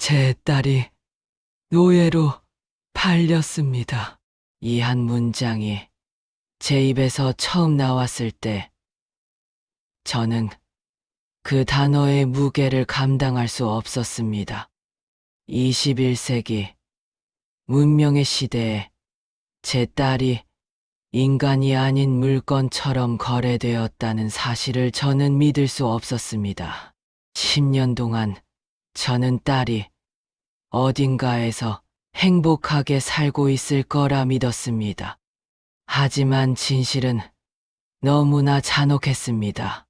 제 딸이 노예로 팔렸습니다. 이 한 문장이 제 입에서 처음 나왔을 때 저는 그 단어의 무게를 감당할 수 없었습니다. 21세기 문명의 시대에 제 딸이 인간이 아닌 물건처럼 거래되었다는 사실을 저는 믿을 수 없었습니다. 10년 동안 저는 딸이 어딘가에서 행복하게 살고 있을 거라 믿었습니다. 하지만 진실은 너무나 잔혹했습니다.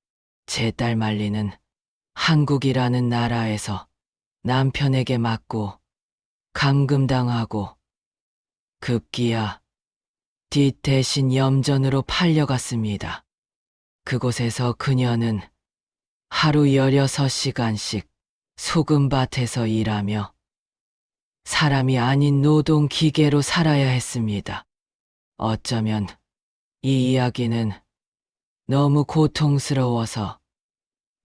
제 딸 말리는 한국이라는 나라에서 남편에게 맞고 감금당하고 급기야 뒷 대신 염전으로 팔려갔습니다. 그곳에서 그녀는 하루 16시간씩 소금밭에서 일하며 사람이 아닌 노동 기계로 살아야 했습니다. 어쩌면 이 이야기는 너무 고통스러워서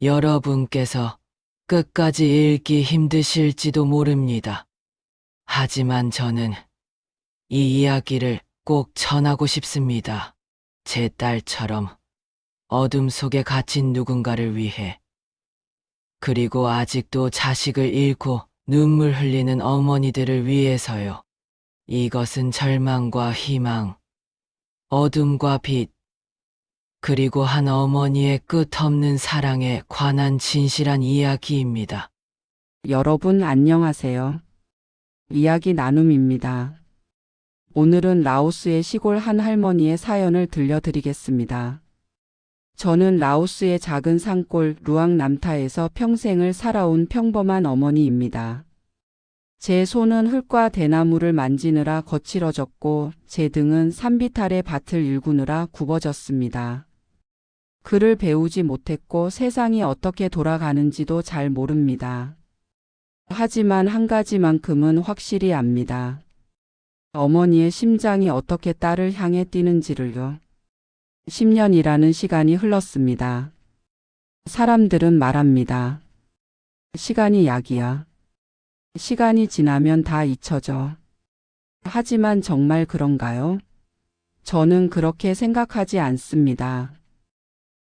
여러분께서 끝까지 읽기 힘드실지도 모릅니다. 하지만 저는 이 이야기를 꼭 전하고 싶습니다. 제 딸처럼 어둠 속에 갇힌 누군가를 위해, 그리고 아직도 자식을 잃고 눈물 흘리는 어머니들을 위해서요. 이것은 절망과 희망, 어둠과 빛, 그리고 한 어머니의 끝없는 사랑에 관한 진실한 이야기입니다. 여러분 안녕하세요. 이야기 나눔입니다. 오늘은 라오스의 시골 한 할머니의 사연을 들려드리겠습니다. 저는 라오스의 작은 산골 루앙남타에서 평생을 살아온 평범한 어머니입니다. 제 손은 흙과 대나무를 만지느라 거칠어졌고 제 등은 산비탈의 밭을 일구느라 굽어졌습니다. 글을 배우지 못했고 세상이 어떻게 돌아가는지도 잘 모릅니다. 하지만 한 가지만큼은 확실히 압니다. 어머니의 심장이 어떻게 딸을 향해 뛰는지를요. 10년이라는 시간이 흘렀습니다. 사람들은 말합니다. 시간이 약이야. 시간이 지나면 다 잊혀져. 하지만 정말 그런가요? 저는 그렇게 생각하지 않습니다.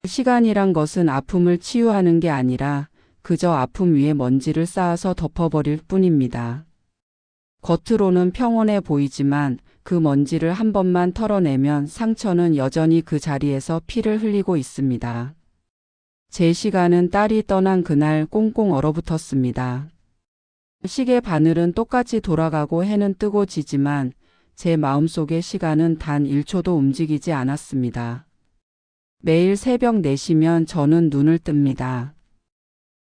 시간이란 것은 아픔을 치유하는 게 아니라 그저 아픔 위에 먼지를 쌓아서 덮어버릴 뿐입니다. 겉으로는 평온해 보이지만 그 먼지를 한 번만 털어내면 상처는 여전히 그 자리에서 피를 흘리고 있습니다. 제 시간은 딸이 떠난 그날 꽁꽁 얼어붙었습니다. 시계 바늘은 똑같이 돌아가고 해는 뜨고 지지만 제 마음속의 시간은 단 1초도 움직이지 않았습니다. 매일 새벽 4시면 저는 눈을 뜹니다.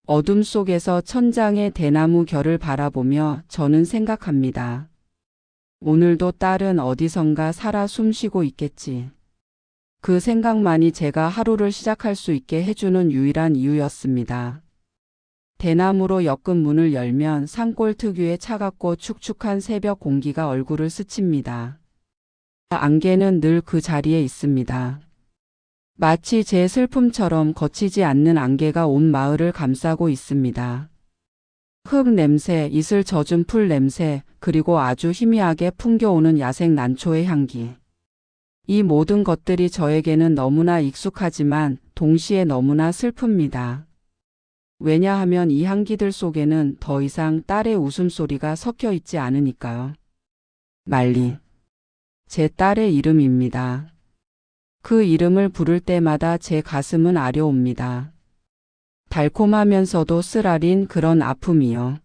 어둠 속에서 천장의 대나무 결을 바라보며 저는 생각합니다. 오늘도 딸은 어디선가 살아 숨쉬고 있겠지. 그 생각만이 제가 하루를 시작할 수 있게 해주는 유일한 이유였습니다. 대나무로 엮은 문을 열면 산골 특유의 차갑고 축축한 새벽 공기가 얼굴을 스칩니다. 안개는 늘 그 자리에 있습니다. 마치 제 슬픔처럼 거치지 않는 안개가 온 마을을 감싸고 있습니다. 흙 냄새, 이슬 젖은 풀 냄새, 그리고 아주 희미하게 풍겨오는 야생 난초의 향기. 이 모든 것들이 저에게는 너무나 익숙하지만 동시에 너무나 슬픕니다. 왜냐하면 이 향기들 속에는 더 이상 딸의 웃음소리가 섞여 있지 않으니까요. 말리. 제 딸의 이름입니다. 그 이름을 부를 때마다 제 가슴은 아려옵니다. 달콤하면서도 쓰라린 그런 아픔이요.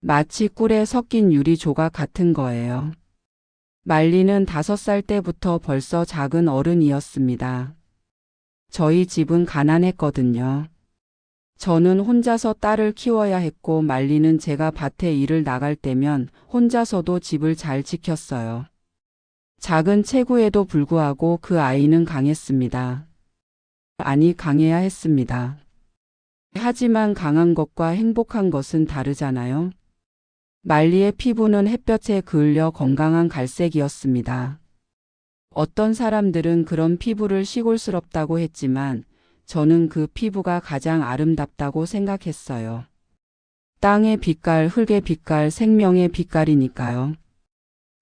마치 꿀에 섞인 유리 조각 같은 거예요. 말리는 5살 때부터 벌써 작은 어른이었습니다. 저희 집은 가난했거든요. 저는 혼자서 딸을 키워야 했고 말리는 제가 밭에 일을 나갈 때면 혼자서도 집을 잘 지켰어요. 작은 체구에도 불구하고 그 아이는 강했습니다. 아니, 강해야 했습니다. 하지만 강한 것과 행복한 것은 다르잖아요. 말리의 피부는 햇볕에 그을려 건강한 갈색이었습니다. 어떤 사람들은 그런 피부를 시골스럽다고 했지만 저는 그 피부가 가장 아름답다고 생각했어요. 땅의 빛깔, 흙의 빛깔, 생명의 빛깔이니까요.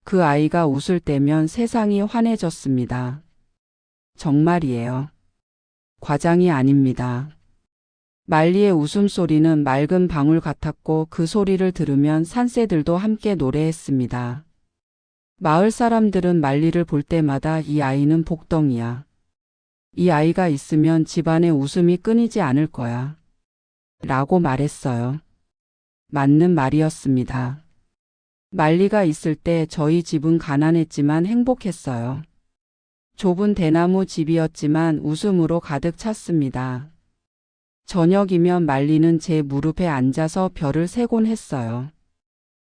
그 아이가 웃을 때면 세상이 환해졌습니다. 정말이에요. 과장이 아닙니다. 말리의 웃음소리는 맑은 방울 같았고 그 소리를 들으면 산새들도 함께 노래했습니다. 마을 사람들은 말리를 볼 때마다 이 아이는 복덩이야. 이 아이가 있으면 집안에 웃음이 끊이지 않을 거야. 라고 말했어요. 맞는 말이었습니다. 말리가 있을 때 저희 집은 가난했지만 행복했어요. 좁은 대나무 집이었지만 웃음으로 가득 찼습니다. 저녁이면 말리는 제 무릎에 앉아서 별을 세곤 했어요.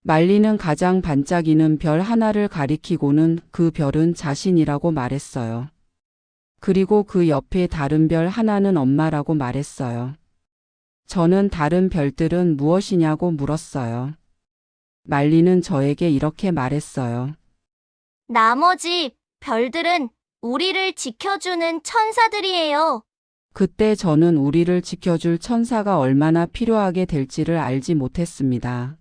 말리는 가장 반짝이는 별 하나를 가리키고는 그 별은 자신이라고 말했어요. 그리고 그 옆에 다른 별 하나는 엄마라고 말했어요. 저는 다른 별들은 무엇이냐고 물었어요. 말리는 저에게 이렇게 말했어요. 나머지 별들은 우리를 지켜주는 천사들이에요. 그때 저는 우리를 지켜줄 천사가 얼마나 필요하게 될지를 알지 못했습니다.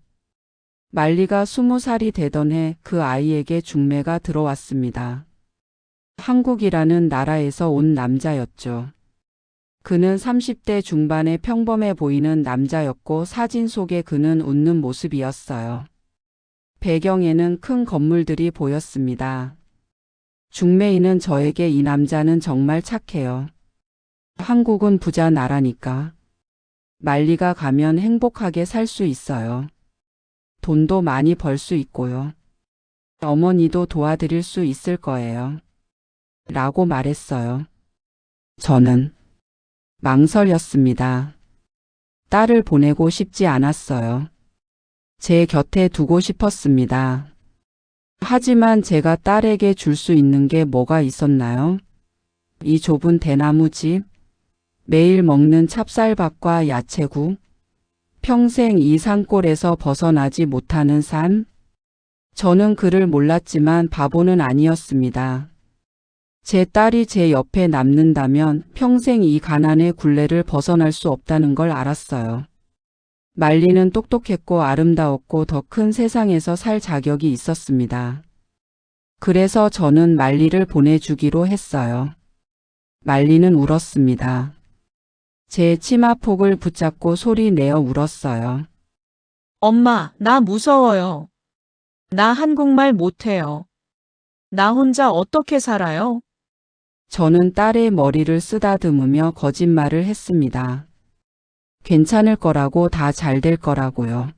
말리가 20살이 되던 해 그 아이에게 중매가 들어왔습니다. 한국이라는 나라에서 온 남자였죠. 그는 30대 중반의 평범해 보이는 남자였고 사진 속의 그는 웃는 모습이었어요. 배경에는 큰 건물들이 보였습니다. 중매인은 저에게 이 남자는 정말 착해요. 한국은 부자 나라니까. 말리가 가면 행복하게 살 수 있어요. 돈도 많이 벌 수 있고요. 어머니도 도와드릴 수 있을 거예요. 라고 말했어요. 저는 망설였습니다. 딸을 보내고 싶지 않았어요. 제 곁에 두고 싶었습니다. 하지만 제가 딸에게 줄 수 있는 게 뭐가 있었나요? 이 좁은 대나무 집, 매일 먹는 찹쌀밥과 야채국, 평생 이 산골에서 벗어나지 못하는 삶? 저는 그를 몰랐지만 바보는 아니었습니다. 제 딸이 제 옆에 남는다면 평생 이 가난의 굴레를 벗어날 수 없다는 걸 알았어요. 말리는 똑똑했고 아름다웠고 더 큰 세상에서 살 자격이 있었습니다. 그래서 저는 말리를 보내주기로 했어요. 말리는 울었습니다. 제 치마폭을 붙잡고 소리 내어 울었어요. 엄마, 나 무서워요. 나 한국말 못해요. 나 혼자 어떻게 살아요? 저는 딸의 머리를 쓰다듬으며 거짓말을 했습니다. 괜찮을 거라고, 다 잘 될 거라고요.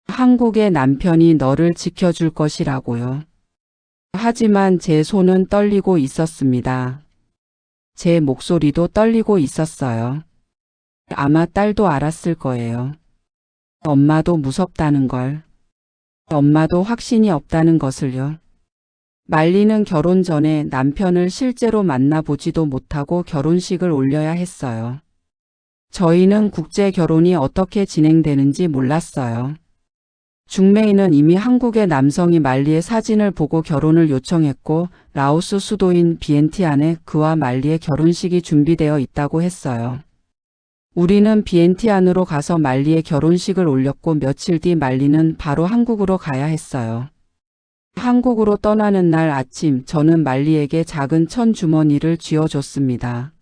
한국의 남편이 너를 지켜줄 것이라고요. 하지만 제 손은 떨리고 있었습니다. 제 목소리도 떨리고 있었어요. 아마 딸도 알았을 거예요. 엄마도 무섭다는 걸. 엄마도 확신이 없다는 것을요. 말리는 결혼 전에 남편을 실제로 만나보지도 못하고 결혼식을 올려야 했어요. 저희는 국제 결혼이 어떻게 진행되는지 몰랐어요. 중매인은 이미 한국의 남성이 말리의 사진을 보고 결혼을 요청했고 라오스 수도인 비엔티안에 그와 말리의 결혼식이 준비되어 있다고 했어요. 우리는 비엔티안으로 가서 말리의 결혼식을 올렸고 며칠 뒤 말리는 바로 한국으로 가야 했어요. 한국으로 떠나는 날 아침 저는 말리에게 작은 천 주머니를 쥐어줬습니다.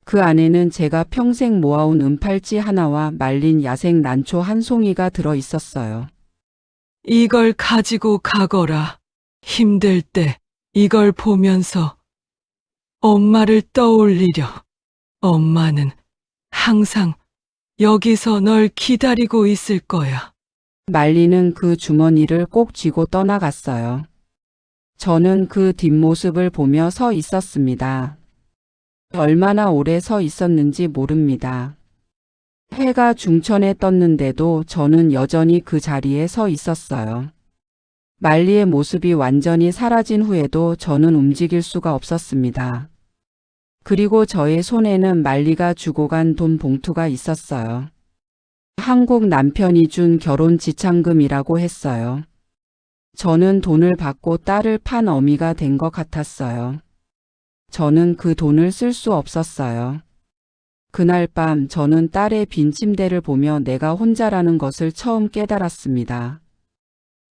그 안에는 제가 평생 모아온 은팔찌 하나와 말린 야생 난초 한 송이가 들어 있었어요. 이걸 가지고 가거라. 힘들 때 이걸 보면서 엄마를 떠올리려. 엄마는 항상 여기서 널 기다리고 있을 거야. 말리는 그 주머니를 꼭 쥐고 떠나갔어요. 저는 그 뒷모습을 보며 서 있었습니다. 얼마나 오래 서 있었는지 모릅니다. 해가 중천에 떴는데도 저는 여전히 그 자리에 서 있었어요. 말리의 모습이 완전히 사라진 후에도 저는 움직일 수가 없었습니다. 그리고 저의 손에는 말리가 주고 간 돈 봉투가 있었어요. 한국 남편이 준 결혼 지참금이라고 했어요. 저는 돈을 받고 딸을 판 어미가 된 것 같았어요. 저는 그 돈을 쓸 수 없었어요. 그날 밤 저는 딸의 빈 침대를 보며 내가 혼자라는 것을 처음 깨달았습니다.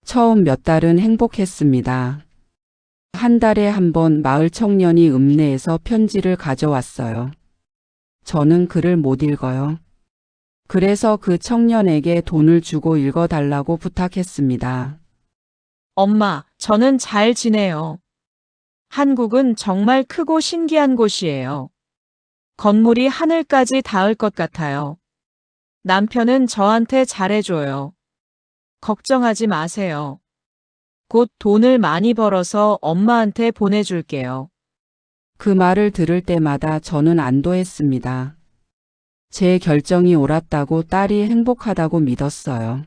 처음 몇 달은 행복했습니다. 한 달에 한 번 마을 청년이 읍내에서 편지를 가져왔어요. 저는 글을 못 읽어요. 그래서 그 청년에게 돈을 주고 읽어달라고 부탁했습니다. 엄마, 저는 잘 지내요. 한국은 정말 크고 신기한 곳이에요. 건물이 하늘까지 닿을 것 같아요. 남편은 저한테 잘해줘요. 걱정하지 마세요. 곧 돈을 많이 벌어서 엄마한테 보내줄게요. 그 말을 들을 때마다 저는 안도했습니다. 제 결정이 옳았다고 딸이 행복하다고 믿었어요.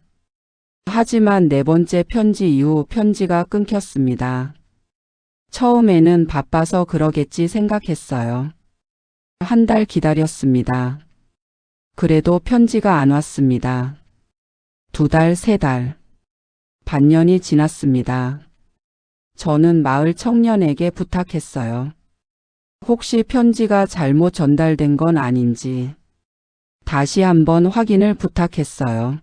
하지만 네 번째 편지 이후 편지가 끊겼습니다. 처음에는 바빠서 그러겠지 생각했어요. 한 달 기다렸습니다. 그래도 편지가 안 왔습니다. 2달, 3달. 반년이 지났습니다. 저는 마을 청년에게 부탁했어요. 혹시 편지가 잘못 전달된 건 아닌지 다시 한번 확인을 부탁했어요.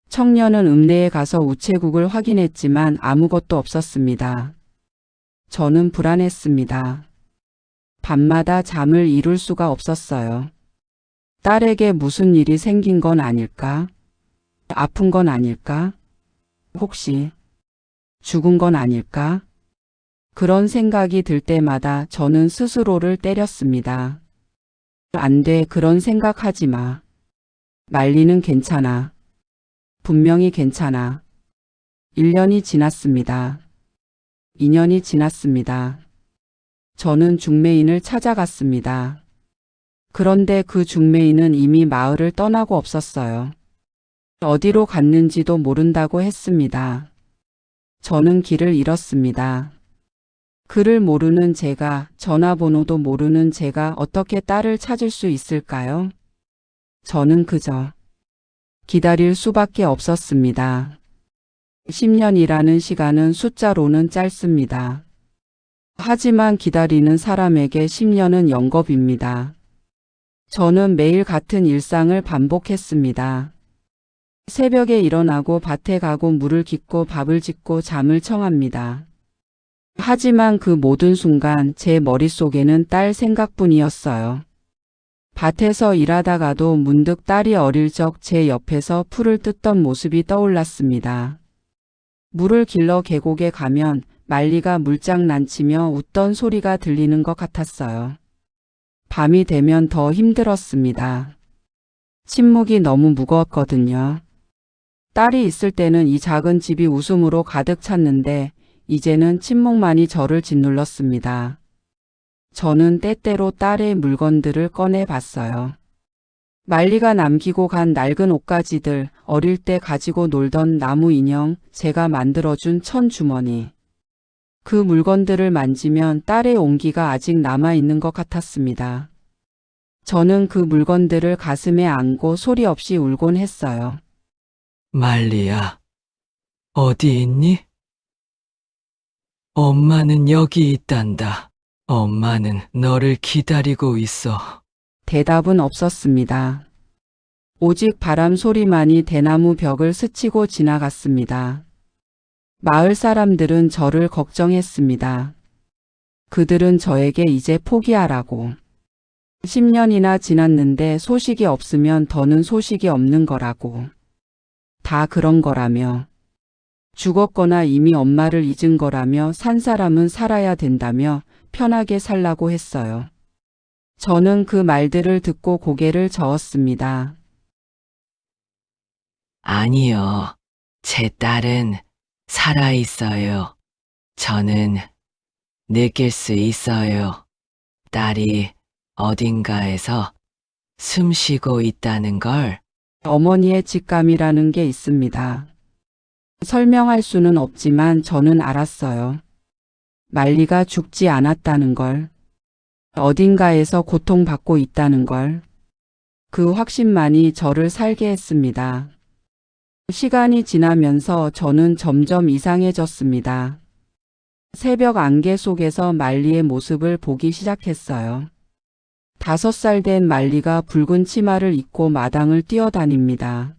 청년은 읍내에 가서 우체국을 확인했지만 아무것도 없었습니다. 저는 불안했습니다. 밤마다 잠을 이룰 수가 없었어요. 딸에게 무슨 일이 생긴 건 아닐까? 아픈 건 아닐까? 혹시 죽은 건 아닐까? 그런 생각이 들 때마다 저는 스스로를 때렸습니다. 안 돼, 그런 생각하지 마. 말리는 괜찮아. 분명히 괜찮아. 1년이 지났습니다. 2년이 지났습니다. 저는 중매인을 찾아갔습니다. 그런데 그 중매인은 이미 마을을 떠나고 없었어요. 어디로 갔는지도 모른다고 했습니다. 저는 길을 잃었습니다. 글을 모르는 제가, 전화번호도 모르는 제가 어떻게 딸을 찾을 수 있을까요? 저는 그저 기다릴 수밖에 없었습니다. 10년이라는 시간은 숫자로는 짧습니다. 하지만 기다리는 사람에게 10년은 영겁입니다. 저는 매일 같은 일상을 반복했습니다. 새벽에 일어나고 밭에 가고 물을 깃고 밥을 짓고 잠을 청합니다. 하지만 그 모든 순간 제 머릿속에는 딸 생각뿐이었어요. 밭에서 일하다가도 문득 딸이 어릴 적 제 옆에서 풀을 뜯던 모습이 떠올랐습니다. 물을 길러 계곡에 가면 말리가 물장난치며 웃던 소리가 들리는 것 같았어요. 밤이 되면 더 힘들었습니다. 침묵이 너무 무거웠거든요. 딸이 있을 때는 이 작은 집이 웃음으로 가득 찼는데 이제는 침묵만이 저를 짓눌렀습니다. 저는 때때로 딸의 물건들을 꺼내 봤어요. 말리가 남기고 간 낡은 옷가지들, 어릴 때 가지고 놀던 나무 인형, 제가 만들어준 천 주머니. 그 물건들을 만지면 딸의 온기가 아직 남아있는 것 같았습니다. 저는 그 물건들을 가슴에 안고 소리 없이 울곤 했어요. 말리야, 어디 있니? 엄마는 여기 있단다. 엄마는 너를 기다리고 있어. 대답은 없었습니다. 오직 바람 소리만이 대나무 벽을 스치고 지나갔습니다. 마을 사람들은 저를 걱정했습니다. 그들은 저에게 이제 포기하라고. 10년이나 지났는데 소식이 없으면 더는 소식이 없는 거라고. 다 그런 거라며. 죽었거나 이미 엄마를 잊은 거라며 산 사람은 살아야 된다며 편하게 살라고 했어요. 저는 그 말들을 듣고 고개를 저었습니다. 아니요. 제 딸은 살아있어요. 저는 느낄 수 있어요. 딸이 어딘가에서 숨 쉬고 있다는 걸. 어머니의 직감이라는 게 있습니다. 설명할 수는 없지만 저는 알았어요. 말리가 죽지 않았다는 걸. 어딘가에서 고통받고 있다는 걸. 그 확신만이 저를 살게 했습니다. 시간이 지나면서 저는 점점 이상해졌습니다. 새벽 안개 속에서 말리의 모습을 보기 시작했어요. 5살 된 말리가 붉은 치마를 입고 마당을 뛰어다닙니다.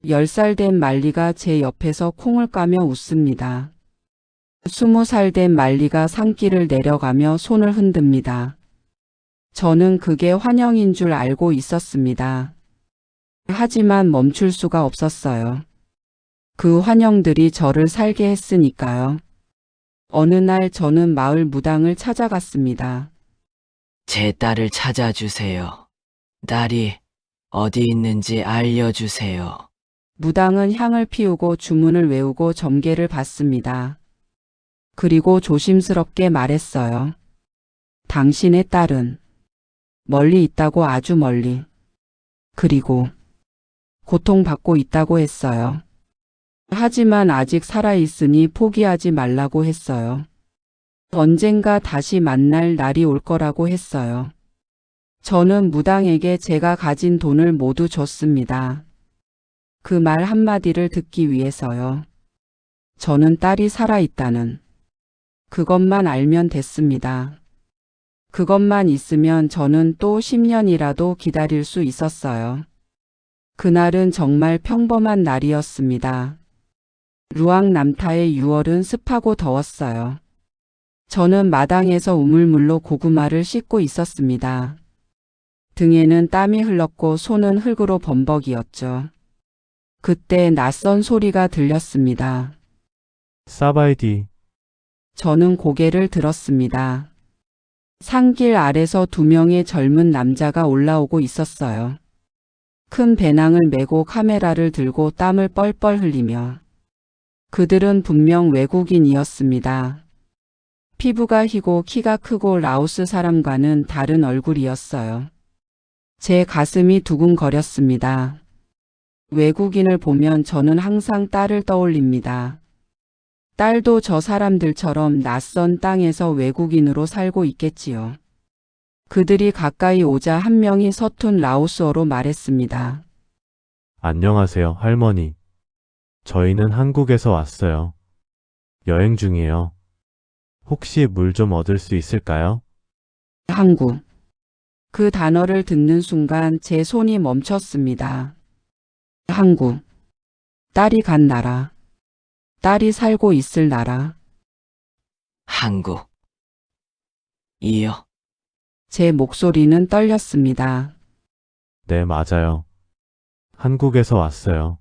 10살 된 말리가 제 옆에서 콩을 까며 웃습니다. 20살 된 말리가 산길을 내려가며 손을 흔듭니다. 저는 그게 환영인 줄 알고 있었습니다. 하지만 멈출 수가 없었어요. 그 환영들이 저를 살게 했으니까요. 어느 날 저는 마을 무당을 찾아갔습니다. 제 딸을 찾아주세요. 딸이 어디 있는지 알려주세요. 무당은 향을 피우고 주문을 외우고 점괘를 받습니다. 그리고 조심스럽게 말했어요. 당신의 딸은 멀리 있다고, 아주 멀리. 그리고 고통받고 있다고 했어요. 하지만 아직 살아있으니 포기하지 말라고 했어요. 언젠가 다시 만날 날이 올 거라고 했어요. 저는 무당에게 제가 가진 돈을 모두 줬습니다. 그 말 한마디를 듣기 위해서요. 저는 딸이 살아있다는 그것만 알면 됐습니다. 그것만 있으면 저는 또 10년이라도 기다릴 수 있었어요. 그날은 정말 평범한 날이었습니다. 루앙 남타의 6월은 습하고 더웠어요. 저는 마당에서 우물물로 고구마를 씻고 있었습니다. 등에는 땀이 흘렀고 손은 흙으로 범벅이었죠. 그때 낯선 소리가 들렸습니다. 사바이디, 저는 고개를 들었습니다. 산길 아래서 2명의 젊은 남자가 올라오고 있었어요. 큰 배낭을 메고 카메라를 들고 땀을 뻘뻘 흘리며. 그들은 분명 외국인이었습니다. 피부가 희고 키가 크고 라오스 사람과는 다른 얼굴이었어요. 제 가슴이 두근거렸습니다. 외국인을 보면 저는 항상 딸을 떠올립니다. 딸도 저 사람들처럼 낯선 땅에서 외국인으로 살고 있겠지요. 그들이 가까이 오자 한 명이 서툰 라오스어로 말했습니다. 안녕하세요, 할머니. 저희는 한국에서 왔어요. 여행 중이에요. 혹시 물 좀 얻을 수 있을까요? 한국. 그 단어를 듣는 순간 제 손이 멈췄습니다. 한국. 딸이 간 나라. 딸이 살고 있을 나라. 한국. 이요. 제 목소리는 떨렸습니다. 네, 맞아요. 한국에서 왔어요.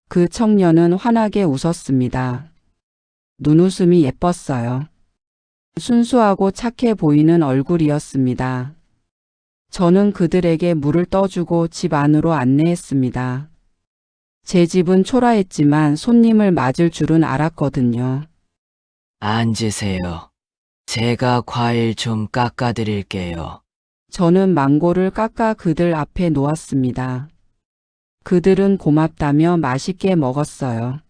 그 청년은 환하게 웃었습니다. 눈웃음이 예뻤어요. 순수하고 착해 보이는 얼굴이었습니다. 저는 그들에게 물을 떠주고 집 안으로 안내했습니다. 제 집은 초라했지만 손님을 맞을 줄은 알았거든요. 앉으세요. 제가 과일 좀 깎아드릴게요. 저는 망고를 깎아 그들 앞에 놓았습니다. 그들은 고맙다며 맛있게 먹었어요.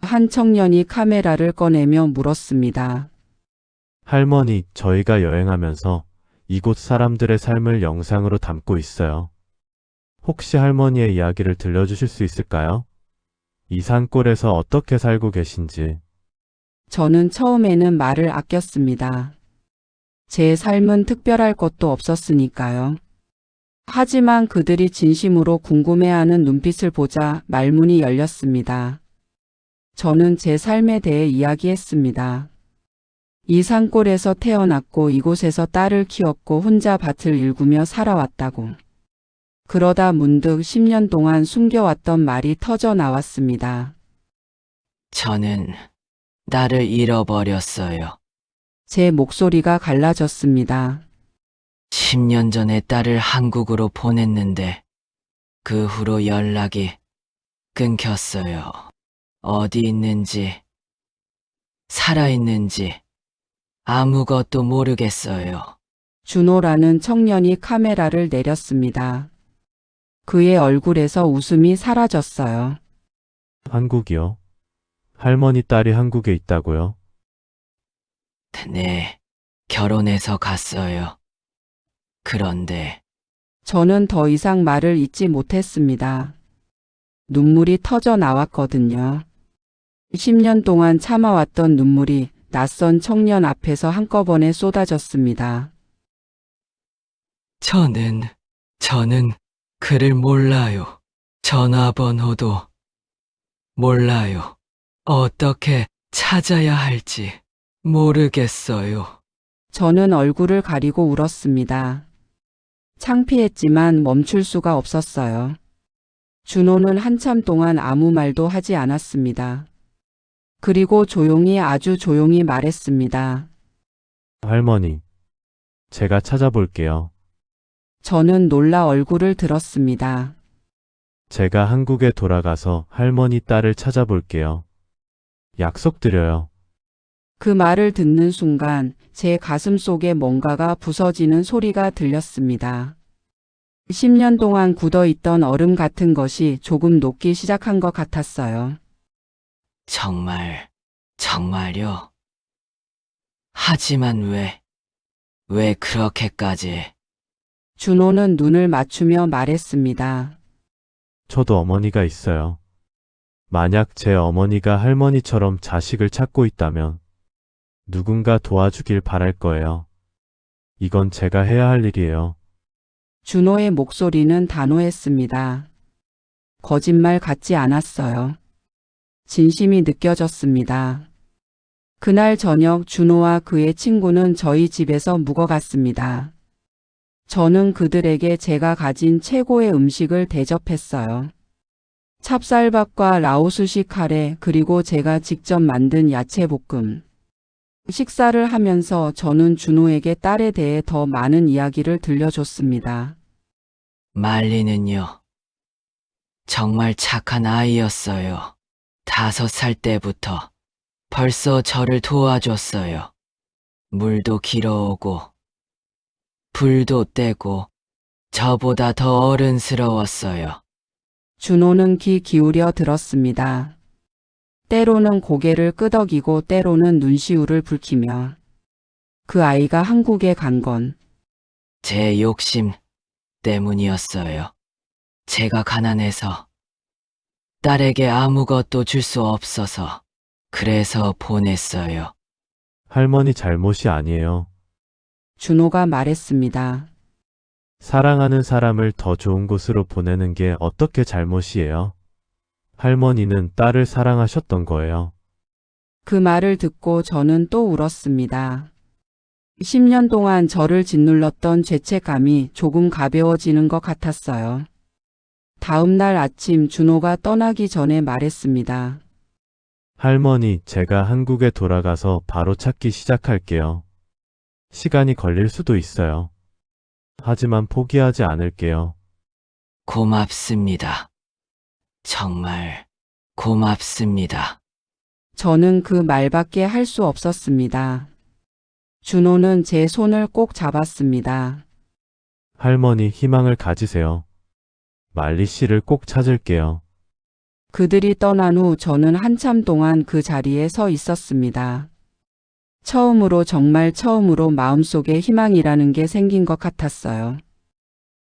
한 청년이 카메라를 꺼내며 물었습니다. 할머니, 저희가 여행하면서 이곳 사람들의 삶을 영상으로 담고 있어요. 혹시 할머니의 이야기를 들려주실 수 있을까요? 이 산골에서 어떻게 살고 계신지. 저는 처음에는 말을 아꼈습니다. 제 삶은 특별할 것도 없었으니까요. 하지만 그들이 진심으로 궁금해하는 눈빛을 보자 말문이 열렸습니다. 저는 제 삶에 대해 이야기했습니다. 이 산골에서 태어났고 이곳에서 딸을 키웠고 혼자 밭을 일구며 살아왔다고. 그러다 문득 10년 동안 숨겨왔던 말이 터져 나왔습니다. 저는 나를 잃어버렸어요. 제 목소리가 갈라졌습니다. 10년 전에 딸을 한국으로 보냈는데 그 후로 연락이 끊겼어요. 어디 있는지, 살아있는지 아무것도 모르겠어요. 준호라는 청년이 카메라를 내렸습니다. 그의 얼굴에서 웃음이 사라졌어요. 한국이요? 할머니 딸이 한국에 있다고요? 네, 결혼해서 갔어요. 그런데 저는 더 이상 말을 잇지 못했습니다. 눈물이 터져 나왔거든요. 10년 동안 참아왔던 눈물이 낯선 청년 앞에서 한꺼번에 쏟아졌습니다. 저는 그를 몰라요. 전화번호도 몰라요. 어떻게 찾아야 할지 모르겠어요. 저는 얼굴을 가리고 울었습니다. 창피했지만 멈출 수가 없었어요. 준호는 한참 동안 아무 말도 하지 않았습니다. 그리고 조용히 아주 조용히 말했습니다. 할머니, 제가 찾아볼게요. 저는 놀라 얼굴을 들었습니다. 제가 한국에 돌아가서 할머니 딸을 찾아볼게요. 약속드려요. 그 말을 듣는 순간 제 가슴 속에 뭔가가 부서지는 소리가 들렸습니다. 10년 동안 굳어있던 얼음 같은 것이 조금 녹기 시작한 것 같았어요. 정말요? 하지만 왜 그렇게까지? 준호는 눈을 맞추며 말했습니다. 저도 어머니가 있어요. 만약 제 어머니가 할머니처럼 자식을 찾고 있다면 누군가 도와주길 바랄 거예요. 이건 제가 해야 할 일이에요. 준호의 목소리는 단호했습니다. 거짓말 같지 않았어요. 진심이 느껴졌습니다. 그날 저녁 준호와 그의 친구는 저희 집에서 묵어갔습니다. 저는 그들에게 제가 가진 최고의 음식을 대접했어요. 찹쌀밥과 라오스식 카레 그리고 제가 직접 만든 야채볶음. 식사를 하면서 저는 준호에게 딸에 대해 더 많은 이야기를 들려줬습니다. 말리는요. 정말 착한 아이였어요. 5살 때부터 벌써 저를 도와줬어요. 물도 길어오고 불도 떼고 저보다 더 어른스러웠어요. 준호는 귀 기울여 들었습니다. 때로는 고개를 끄덕이고 때로는 눈시울을 붉히며 그 아이가 한국에 간 건 제 욕심 때문이었어요. 제가 가난해서 딸에게 아무것도 줄 수 없어서 그래서 보냈어요. 할머니 잘못이 아니에요. 준호가 말했습니다. 사랑하는 사람을 더 좋은 곳으로 보내는 게 어떻게 잘못이에요? 할머니는 딸을 사랑하셨던 거예요. 그 말을 듣고 저는 또 울었습니다. 10년 동안 저를 짓눌렀던 죄책감이 조금 가벼워지는 것 같았어요. 다음 날 아침 준호가 떠나기 전에 말했습니다. 할머니, 제가 한국에 돌아가서 바로 찾기 시작할게요. 시간이 걸릴 수도 있어요. 하지만 포기하지 않을게요. 고맙습니다. 정말 고맙습니다. 저는 그 말밖에 할 수 없었습니다. 준호는 제 손을 꼭 잡았습니다. 할머니, 희망을 가지세요. 말리 씨를 꼭 찾을게요. 그들이 떠난 후 저는 한참 동안 그 자리에 서 있었습니다. 정말 처음으로 마음속에 희망이라는 게 생긴 것 같았어요.